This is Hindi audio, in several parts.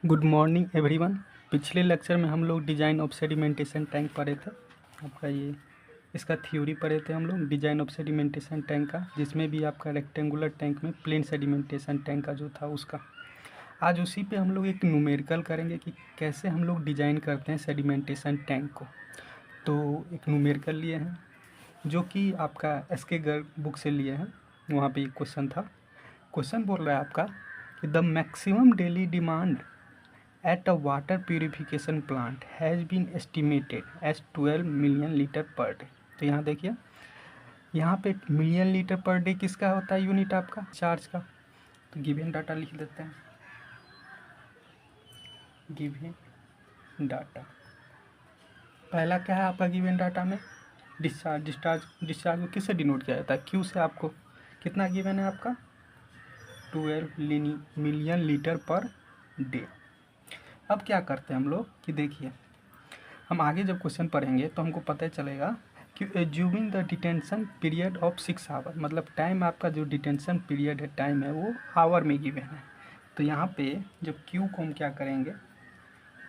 Good morning everyone. पिछले लेक्चर में हम लोग डिज़ाइन ऑफ सेडिमेंटेशन टैंक पढ़े थे। आपका ये इसका थ्योरी पढ़े थे हम लोग डिज़ाइन ऑफ सेडिमेंटेशन टैंक का, जिसमें भी आपका रेक्टेंगुलर टैंक में प्लेन सेडिमेंटेशन टैंक का जो था उसका। आज उसी पे हम लोग एक न्यूमेरिकल करेंगे कि कैसे हम लोग डिज़ाइन करते हैं सेडिमेंटेशन टैंक को। तो एक न्यूमेरिकल लिए हैं जो कि आपका एसके गर्ग बुक से लिए हैं। वहाँ पे एक क्वेश्चन था। क्वेश्चन बोल रहा है आपका कि the maximum daily demand at a water purification plant has been estimated as 12 million litre per day. तो यहाँ देखिए, यहाँ पे मिलियन लीटर पर डे किसका होता है यूनिट आपका चार्ज का। तो गिवन डाटा लिख देते हैं। गिवन डाटा पहला क्या है आपका गिवन डाटा में डिस्चार्ज। डिस्चार्ज को किससे डिनोट किया जाता है? क्यू से। आपको कितना गिवन है आपका 12 मिलियन लीटर पर डे। अब क्या करते हैं हम लोग कि देखिए, हम आगे जब क्वेश्चन पढ़ेंगे तो हमको पता चलेगा कि assuming the detention period of 6 hour, मतलब टाइम आपका जो डिटेंशन पीरियड है टाइम है वो आवर में गिवन है। तो यहाँ पे जब क्यू को हम क्या करेंगे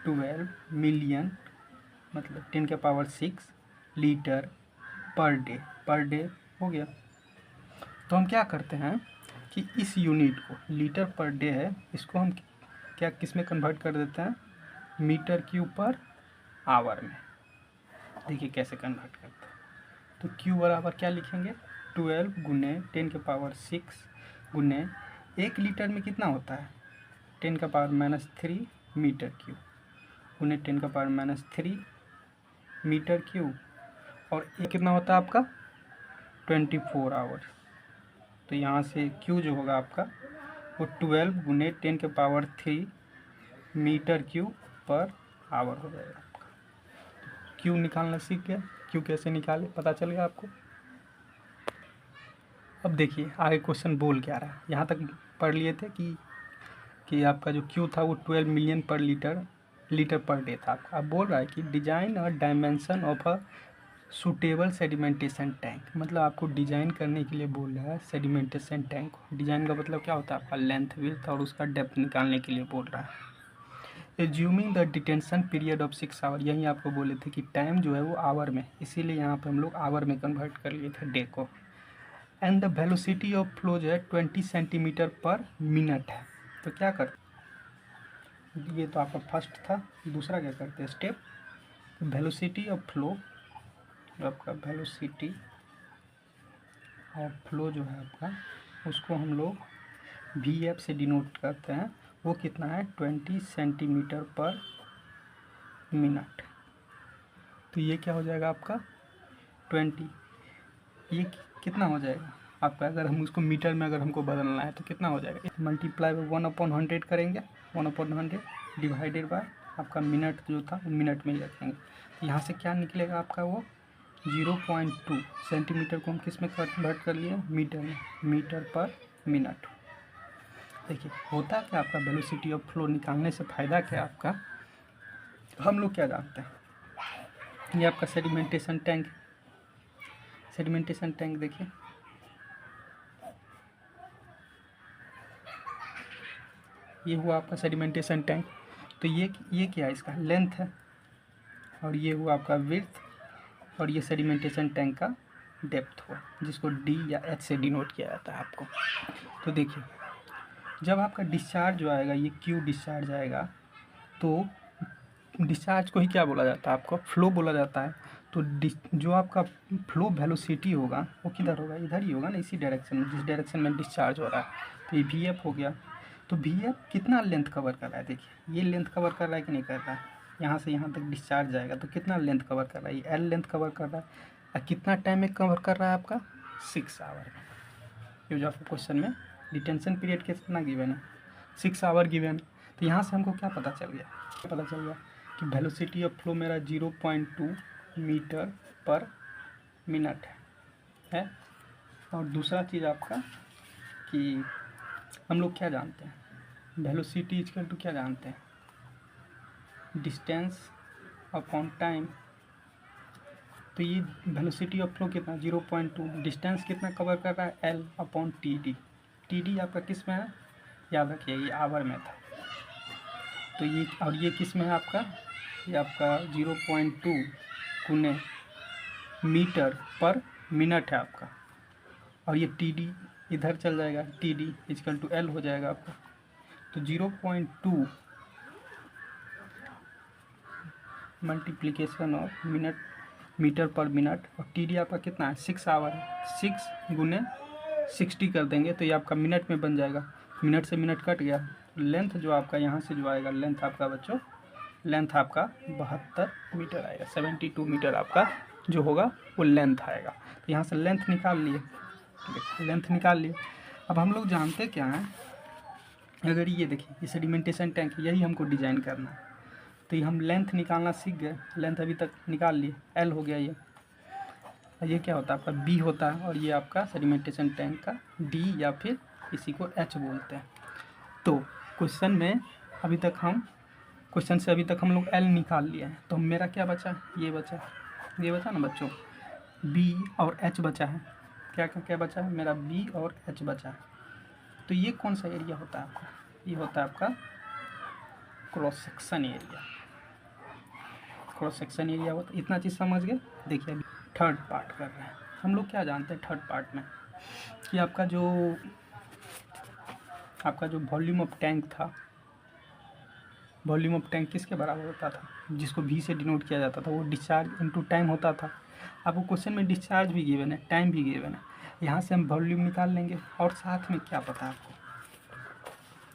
12 मिलियन मतलब 10⁻6 लीटर पर डे हो गया। तो हम क्या करते हैं कि इस यूनिट को लीटर पर डे है, इसको हम क्या किस में कन्वर्ट कर देते हैं मीटर क्यूब पर आवर में। देखिए कैसे कन्वर्ट करते हैं। तो Q बराबर क्या लिखेंगे 12 गुने 10⁻6 गुने 1 लीटर में कितना होता है 10⁻³ मीटर क्यूब गुने 10⁻³ मीटर क्यूब, और ये कितना होता है आपका 24 आवर। तो यहाँ से Q जो होगा आपका वो 12 गुने 10⁻³ मीटर क्यूब पर आवर हो जाएगा। क्यू निकालना सीख गया। क्यू कैसे निकाले पता चल गया आपको। अब देखिए आगे क्वेश्चन बोल क्या रहा है। यहाँ तक पढ़ लिए थे कि आपका जो क्यू था वो 12 मिलियन पर लीटर पर डे था आपका। अब बोल रहा है कि डिजाइन और dimension of a suitable sedimentation tank, मतलब आपको डिजाइन करने के लिए बोल रहा है सेडिमेंटेशन टैंक को। डिजाइन का मतलब क्या होता है आपका लेंथ विड्थ और उसका डेप्थ निकालने के लिए बोल रहा है। Assuming the detention period of 6 hour, यही आपको बोले थे कि टाइम जो है वो आवर में, इसीलिए यहाँ पे हम लोग आवर में कन्वर्ट कर लिए थे डे को। And the velocity of flow जो है 20 सेंटीमीटर पर मिनट है। तो क्या करते, ये तो आपका फर्स्ट था। दूसरा क्या करते हैं स्टेप, वेलोसिटी ऑफ फ्लो, आपका वेलोसिटी ऑफ फ्लो जो है आपका उसको हम लोग VF से डिनोट करते हैं। वो कितना है 20 सेंटीमीटर पर मिनट। तो ये क्या हो जाएगा आपका 20, ये कितना हो जाएगा आपका, अगर हम उसको मीटर में अगर हमको बदलना है तो कितना हो जाएगा, मल्टीप्लाई बाय 1/100 करेंगे, 1/100 डिवाइडेड बाय आपका मिनट जो था वो मिनट में ही रखेंगे। तो यहाँ से क्या निकलेगा आपका वो 0.2 सेंटीमीटर को हम किस में कन्वर्ट कर लिए मीटर में, मीटर पर मिनट। देखिए होता क्या आपका वेलोसिटी ऑफ फ्लो निकालने से फ़ायदा क्या आपका, हम लोग क्या जानते हैं, ये आपका सेडिमेंटेशन टैंक। सेडिमेंटेशन टैंक देखिए, ये हुआ आपका सेडिमेंटेशन टैंक। तो ये क्या है, इसका लेंथ है, और ये हुआ आपका विड्थ, और ये सेडिमेंटेशन टैंक का डेप्थ हुआ, जिसको D या H से डिनोट किया जाता है आपको। तो देखिए जब आपका डिस्चार्ज जो आएगा, ये Q डिस्चार्ज आएगा, तो डिस्चार्ज को ही क्या बोला जाता है आपको फ्लो बोला जाता है। तो जो आपका फ्लो वेलोसिटी होगा वो किधर होगा, इधर ही होगा ना, इसी डायरेक्शन में, जिस डायरेक्शन में डिस्चार्ज हो रहा है। तो ये VF हो गया। तो VF कितना लेंथ कवर कर रहा है, देखिए ये लेंथ कवर कर रहा है कि नहीं कर रहा है, यहाँ से यहाँ तक डिस्चार्ज जाएगा तो कितना लेंथ कवर कर रहा है, ये L लेंथ कवर कर रहा है। और कितना टाइम में कवर कर रहा है आपका 6 आवर में। ये जो आपको क्वेश्चन में डिटेंशन पीरियड कितना गिवन है 6 आवर गिवन है। तो यहाँ से हमको क्या पता चल गया कि वेलोसिटी ऑफ फ्लो मेरा 0.2 मीटर पर मिनट है। और दूसरा चीज़ आपका कि हम लोग क्या जानते हैं वेलोसिटी इक्वल टू क्या जानते हैं डिस्टेंस अपॉन टाइम। तो ये वेलोसिटी ऑफ फ्लो कितना 0.2, डिस्टेंस कितना कवर कर रहा है L/TD। TD आपका किस में है याद रखिए, ये आवर में था। तो ये, और ये किस में है आपका, ये आपका 0.2 गुने मीटर पर मिनट है आपका, और ये TD इधर चल जाएगा, TD इक्वल टू L हो जाएगा आपका। तो 0.2 मल्टीप्लिकेशन ऑफ मिनट, मीटर पर मिनट, और TD आपका कितना है, 6 आवर है, 6 गुने 60 कर देंगे तो ये आपका मिनट में बन जाएगा। मिनट से मिनट कट गया, लेंथ जो आपका यहाँ से जो आएगा, लेंथ आपका बच्चों, लेंथ आपका 72 मीटर आएगा, 72 मीटर आपका जो होगा वो लेंथ आएगा। तो यहाँ से लेंथ निकाल लिए, लेंथ निकाल लिए। अब हम लोग जानते क्या हैं, अगर ये देखिए ये सेडिमेंटेशन टैंक, यही हमको डिजाइन करना है, तो ये हम लेंथ निकालना सीख गए, लेंथ अभी तक निकाल लिए, L हो गया ये क्या होता है आपका B होता है, और ये आपका सेडिमेंटेशन टैंक का D, या फिर इसी को H बोलते हैं। तो क्वेश्चन में अभी तक हम, क्वेश्चन से अभी तक हम लोग L निकाल लिए हैं, तो मेरा क्या बचा, ये बचा ना बच्चों, B और H बचा है, क्या बचा है मेरा, B और H बचा है। तो ये कौन सा एरिया होता है आपका, ये होता है आपका cross section area, cross section area होता है। इतना चीज़ समझ गए। देखिए अभी थर्ड पार्ट कर रहे हैं हम लोग। क्या जानते हैं थर्ड पार्ट में, कि आपका जो वॉल्यूम ऑफ टैंक था, वॉल्यूम ऑफ टैंक किसके बराबर होता था, जिसको V से डिनोट किया जाता था, वो डिस्चार्ज इनटू टाइम होता था। आपको क्वेश्चन में डिस्चार्ज भी गिवन है, टाइम भी गिवन है, यहाँ से हम वॉल्यूम निकाल लेंगे। और साथ में क्या पता है आपको,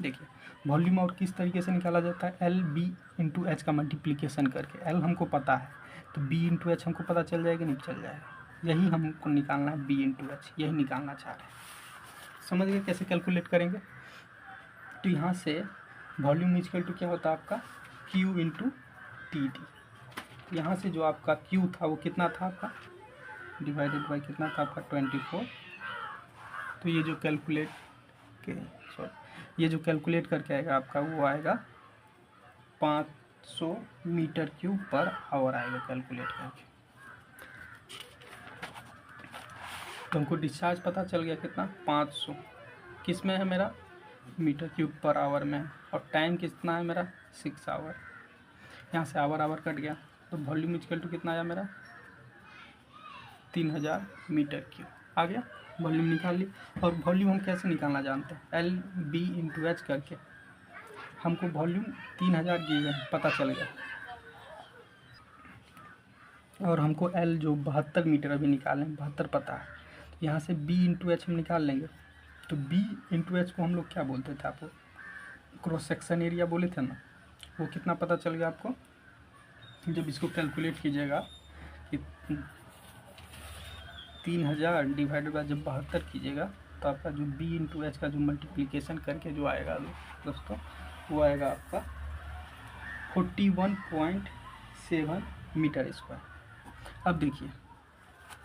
देखिए वॉल्यूम और किस तरीके से निकाला जाता है, LB इंटू H का मल्टीप्लिकेशन करके। L हमको पता है तो B इंटू H हमको पता चल जाएगा, नहीं चल जाएगा, यही हमको निकालना है, B इंटू H यही निकालना चाह रहे हैं। समझ गए कैसे कैलकुलेट करेंगे। तो यहाँ से वॉल्यूम इक्वल टू क्या होता है आपका, Q इंटू TD। यहाँ से जो आपका Q था वो कितना था आपका, डिवाइडेड बाई कितना था आपका 24। तो ये जो कैलकुलेट करके आएगा आपका, वो आएगा 500 मीटर क्यूब पर आवर आएगा कैलकुलेट करके। तो हमको डिस्चार्ज पता चल गया कितना, 500 किस में है मेरा, मीटर क्यूब पर आवर में, और टाइम कितना है मेरा, 6 आवर। यहाँ से आवर कट गया, तो वॉल्यूम इक्वल टू कितना आया मेरा, 3000 मीटर क्यूब आ गया। वॉल्यूम निकाल ली। और वॉल्यूम हम कैसे निकालना जानते हैं, LB इंटू H करके हमको वॉल्यूम 3000 गिवन पता चल गया, और हमको L जो 72 मीटर अभी निकालें, 72 पता है। यहाँ से B इंटू H हम निकाल लेंगे। तो B इंटू H को हम लोग क्या बोलते थे, आपको क्रॉस सेक्शन एरिया बोले थे ना, वो कितना पता चल गया आपको, जब इसको कैलकुलेट कीजिएगा कि 3000 डिवाइडेड बाय जब 72 कीजिएगा, तो आपका जो B इंटू H का जो मल्टीप्लिकेशन करके जो आएगा दोस्तों, वो आएगा आपका 41.7 मीटर स्क्वायर। अब देखिए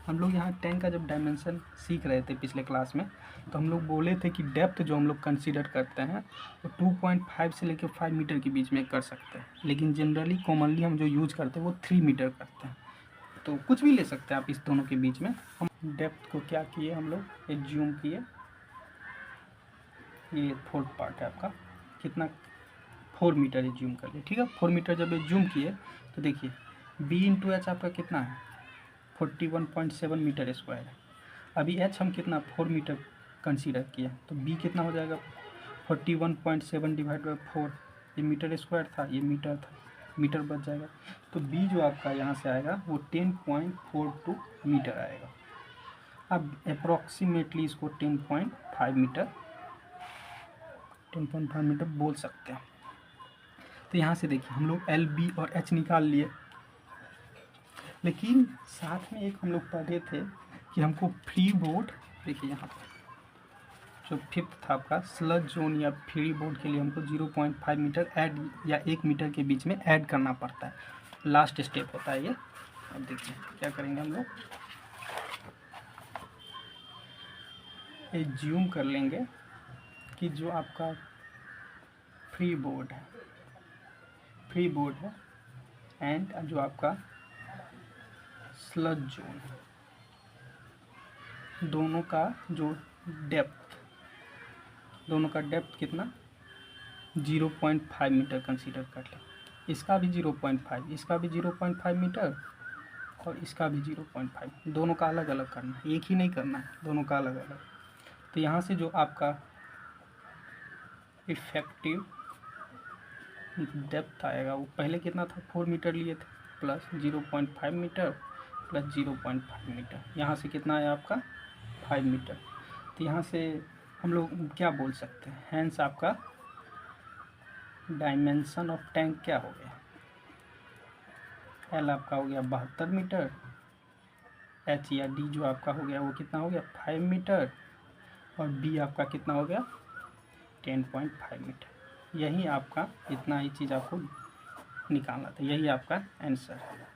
हम लोग यहाँ टैंक का जब डायमेंशन सीख रहे थे पिछले क्लास में, तो हम लोग बोले थे कि डेप्थ जो हम लोग कंसीडर करते हैं वो 2.5 से लेकर 5 मीटर के बीच में कर सकते हैं, लेकिन जनरली कॉमनली हम जो यूज करते हैं वो 3 मीटर करते हैं। तो कुछ भी ले सकते हैं आप इस दोनों के बीच में। हम डेप्थ को क्या किए, हम लोग एज्यूम किए, ये फोर्थ पार्ट है आपका, कितना 4 मीटर एज्यूम कर लिए, ठीक है। 4 मीटर जब एज्यूम किए तो देखिए B इंटू H आपका कितना है, 41.7 मीटर स्क्वायर है। अभी H हम कितना 4 मीटर कंसीडर किया, तो B कितना हो जाएगा 41.7 डिवाइड बाई 4, ये मीटर स्क्वायर था, ये मीटर था, मीटर बच जाएगा। तो B जो आपका यहाँ से आएगा वो 10.42 मीटर आएगा। अब अप्रॉक्सीमेटली इसको 10.5 मीटर बोल सकते हैं। तो यहाँ से देखिए हम लोग LB और H निकाल लिए, लेकिन साथ में एक हम लोग पढ़े थे कि हमको फ्री बोर्ड, देखिए यहाँ पर जो फिफ्थ था आपका स्लज जोन या फ्री बोर्ड के लिए हमको 0.5 मीटर ऐड या 1 मीटर के बीच में ऐड करना पड़ता है, लास्ट स्टेप होता है ये। अब देखिए क्या करेंगे हम लोग, एज्यूम कर लेंगे कि जो आपका फ्री बोर्ड है एंड जो आपका स्लज जोन, दोनों का डेप्थ कितना 0.5 मीटर कंसीडर कर लें। इसका भी 0.5, इसका भी 0.5 मीटर और इसका भी 0.5, दोनों का अलग अलग करना है, एक ही नहीं करना है, दोनों का अलग अलग। तो यहाँ से जो आपका इफेक्टिव डेप्थ आएगा वो पहले कितना था, 4 मीटर लिए थे, प्लस 0.5 मीटर प्लस 0.5 मीटर, यहाँ से कितना आया आपका 5 मीटर। तो यहाँ से हम लोग क्या बोल सकते हैं, हैंस आपका डायमेंशन ऑफ टैंक क्या हो गया, एल आपका हो गया 72 मीटर, एच या डी जो आपका हो गया वो कितना हो गया 5 मीटर, और बी आपका कितना हो गया 10.5 मीटर। यही आपका इतना ही चीज़ आपको निकालना था, यही आपका आंसर है।